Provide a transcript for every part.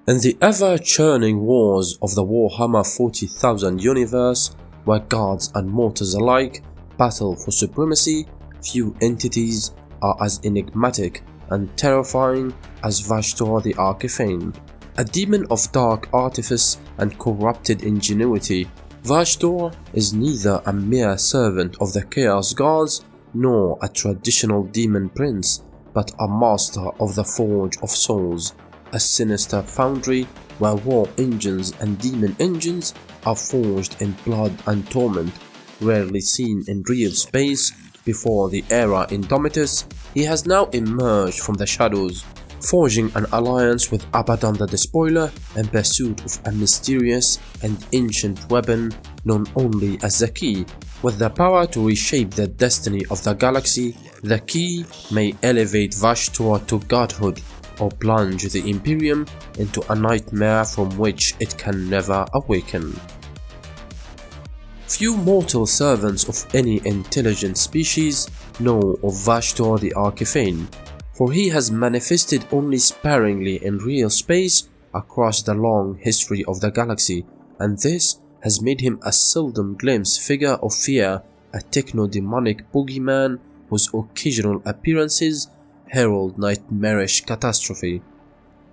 In the ever-churning wars of the Warhammer 40,000 universe, where gods and mortals alike battle for supremacy, few entities are as enigmatic and terrifying as Vashtorr the Arkifane. A demon of dark artifice and corrupted ingenuity, Vashtorr is neither a mere servant of the Chaos Gods nor a traditional Daemon Prince, but a master of the Forge of Souls, a sinister foundry where war engines and demon engines are forged in blood and torment. Rarely seen in real space before the era Indomitus, he has now emerged from the shadows, forging an alliance with Abaddon the Despoiler in pursuit of a mysterious and ancient weapon known only as the Key. With the power to reshape the destiny of the galaxy, the Key may elevate Vashtorr to godhood or plunge the Imperium into a nightmare from which it can never awaken. Few mortal servants of any intelligent species know of Vashtorr the Arkifane, for he has manifested only sparingly in real space across the long history of the galaxy, and this has made him a seldom glimpsed figure of fear, a techno-daemonic boogeyman whose occasional appearances herald nightmarish catastrophe.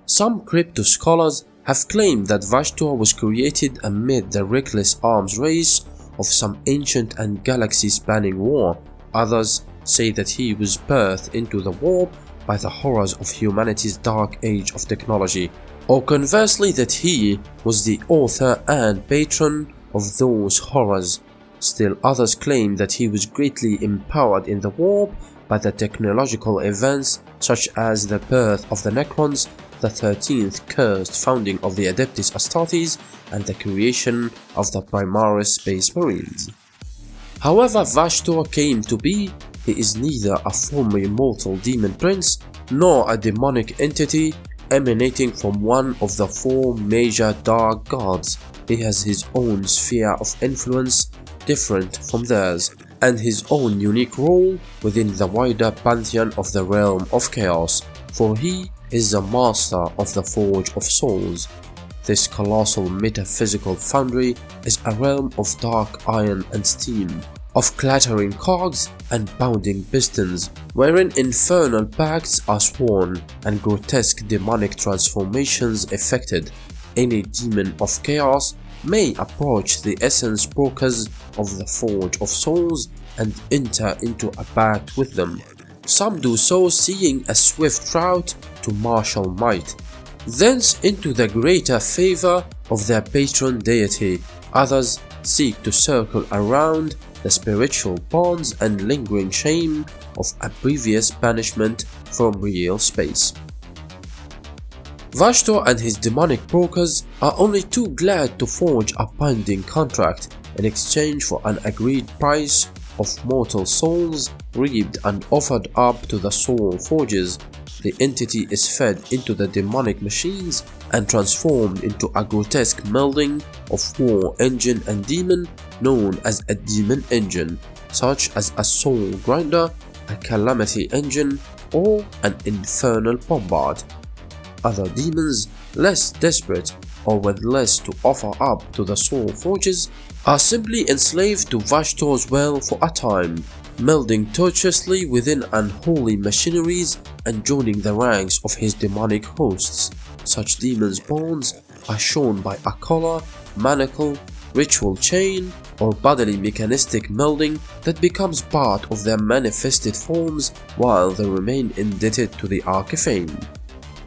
Some crypto scholars have claimed that Vashtorr was created amid the reckless arms race of some ancient and galaxy-spanning war. Others say that he was birthed into the warp by the horrors of humanity's dark age of technology, or conversely that he was the author and patron of those horrors. Still others claim that he was greatly empowered in the warp by the technological events such as the birth of the Necrons, the 13th cursed founding of the Adeptus Astartes, and the creation of the Primaris Space Marines. However Vashtorr came to be, he is neither a former immortal demon prince nor a demonic entity emanating from one of the four major dark gods. He has his own sphere of influence different from theirs, and his own unique role within the wider pantheon of the realm of chaos, for he is the master of the Forge of Souls. This colossal metaphysical foundry is a realm of dark iron and steam, of clattering cogs and bounding pistons, wherein infernal pacts are sworn and grotesque demonic transformations effected. Any demon of chaos may approach the essence brokers of the Forge of Souls and enter into a pact with them. Some do so seeing a swift route to martial might, thence into the greater favor of their patron deity. Others seek to circle around the spiritual bonds and lingering shame of a previous banishment from real space. Vashtorr and his demonic brokers are only too glad to forge a binding contract in exchange for an agreed price of mortal souls reaped and offered up to the soul forges. The entity is fed into the demonic machines and transformed into a grotesque melding of war engine and demon known as a demon engine, such as a soul grinder, a calamity engine, or an infernal bombard. Other demons, less desperate or with less to offer up to the soul forges, are simply enslaved to Vashtorr's will for a time, melding tortuously within unholy machineries and joining the ranks of his demonic hosts. Such demons' bonds are shown by a collar, manacle, ritual chain, or bodily mechanistic melding that becomes part of their manifested forms while they remain indebted to the Arkifane.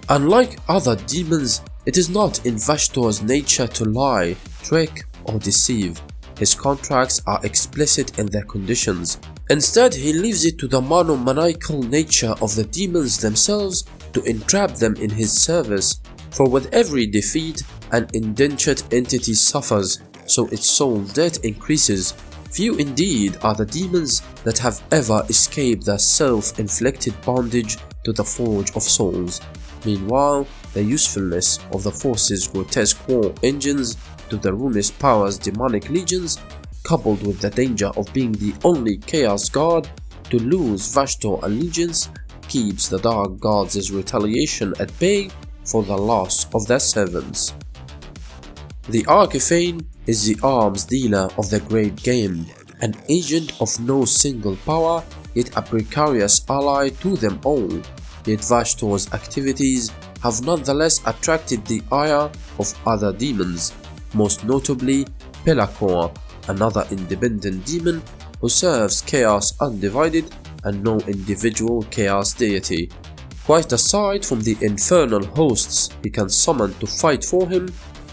Unlike other demons, it is not in Vashtorr's nature to lie, trick, or deceive. His contracts are explicit in their conditions. Instead, he leaves it to the monomaniacal nature of the demons themselves to entrap them in his service, for with every defeat, an indentured entity suffers, so its soul debt increases. Few indeed are the demons that have ever escaped their self-inflicted bondage to the Forge of Souls. Meanwhile, the usefulness of the Force's grotesque war engines to the ruinous powers' demonic legions, coupled with the danger of being the only Chaos God to lose Vashtorr allegiance, keeps the Dark Gods' retaliation at bay for the loss of their servants. The Arkifane is the arms dealer of the great game, an agent of no single power, yet a precarious ally to them all. Yet Vashtorr's activities have nonetheless attracted the ire of other demons, most notably Pelakor, another independent demon who serves chaos undivided and no individual chaos deity. Quite aside from the infernal hosts he can summon to fight for him,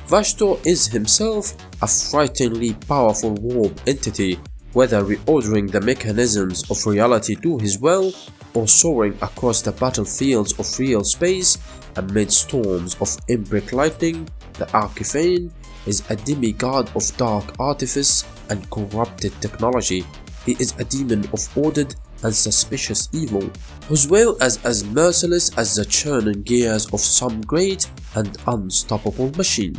Vashtorr is himself a frighteningly powerful warp entity, whether reordering the mechanisms of reality to his will, or soaring across the battlefields of real space amid storms of imbric lightning. The Arkifane is a demigod of dark artifice and corrupted technology. He is a demon of ordered and suspicious evil, whose will is as merciless as the churning gears of some great and unstoppable machine.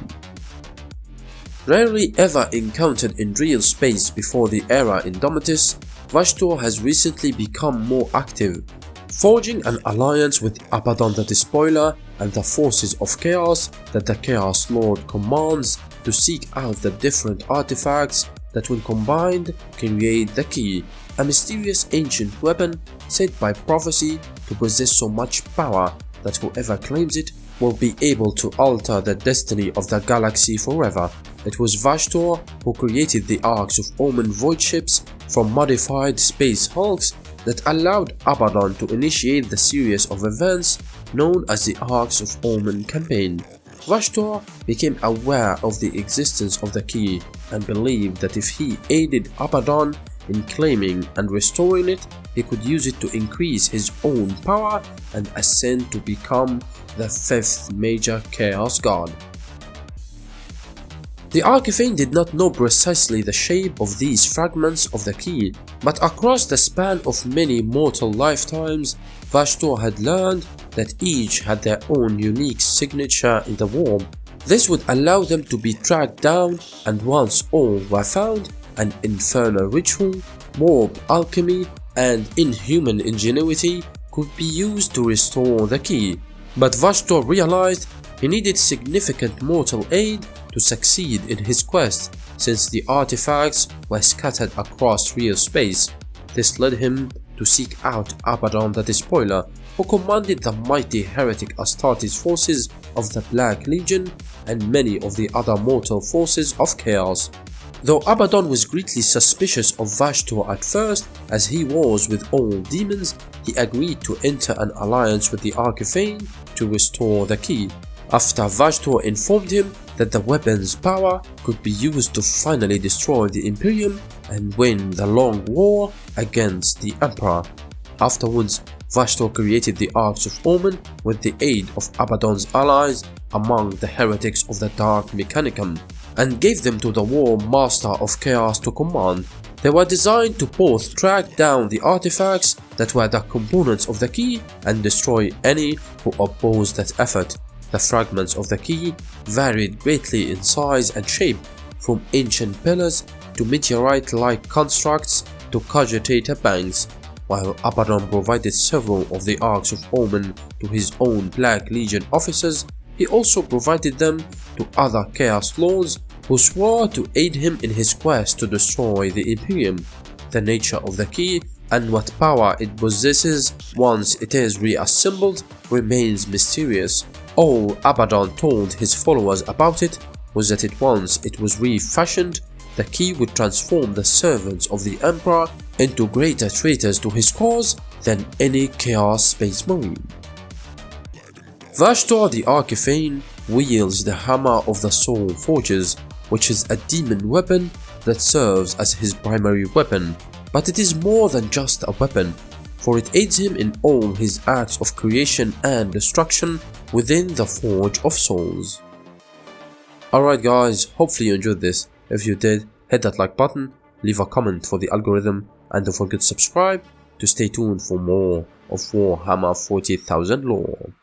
Rarely ever encountered in real space before the era Indomitus, Vashtorr has recently become more active, forging an alliance with Abaddon the Despoiler and the forces of chaos that the Chaos Lord commands to seek out the different artifacts that when combined can create the Key, a mysterious ancient weapon said by prophecy to possess so much power that whoever claims it will be able to alter the destiny of the galaxy forever. It was Vashtorr who created the Arks of Omen void ships from modified space hulks that allowed Abaddon to initiate the series of events known as the Arks of Omen campaign. Vashtorr became aware of the existence of the Key and believed that if he aided Abaddon in claiming and restoring it, he could use it to increase his own power and ascend to become the fifth major chaos god. The Arkifane did not know precisely the shape of these fragments of the Key, but across the span of many mortal lifetimes, Vashtorr had learned that each had their own unique signature in the warp. This would allow them to be tracked down, and once all were found, an infernal ritual, warp alchemy, and inhuman ingenuity could be used to restore the Key. But Vashtorr realized he needed significant mortal aid to succeed in his quest, since the artifacts were scattered across real space. This led him to seek out Abaddon the Despoiler, who commanded the mighty heretic Astartes forces of the Black Legion and many of the other mortal forces of chaos. Though Abaddon was greatly suspicious of Vashtorr at first, as he was with all demons, he agreed to enter an alliance with the Arkifane to restore the Key, after Vashtorr informed him that the weapon's power could be used to finally destroy the Imperium and win the long war against the Emperor. Afterwards, Vashtorr created the Arks of Omen with the aid of Abaddon's allies among the heretics of the Dark Mechanicum, and gave them to the War Master of Chaos to command. They were designed to both track down the artifacts that were the components of the Key and destroy any who opposed that effort. The fragments of the Key varied greatly in size and shape, from ancient pillars to meteorite-like constructs to cogitator banks. While Abaddon provided several of the Arks of Omen to his own Black Legion officers, he also provided them to other Chaos Lords who swore to aid him in his quest to destroy the Imperium. The nature of the Key and what power it possesses once it is reassembled remains mysterious. All Abaddon told his followers about it was that once it was refashioned, the Key would transform the servants of the Emperor into greater traitors to his cause than any Chaos Space Marine. Vashtorr the Arkifane wields the Hammer of the Soul Forges, which is a demon weapon that serves as his primary weapon, but it is more than just a weapon, for it aids him in all his acts of creation and destruction within the Forge of Souls. Alright guys, hopefully you enjoyed this. If you did, hit that like button, leave a comment for the algorithm, and don't forget to subscribe to stay tuned for more of Warhammer 40,000 lore.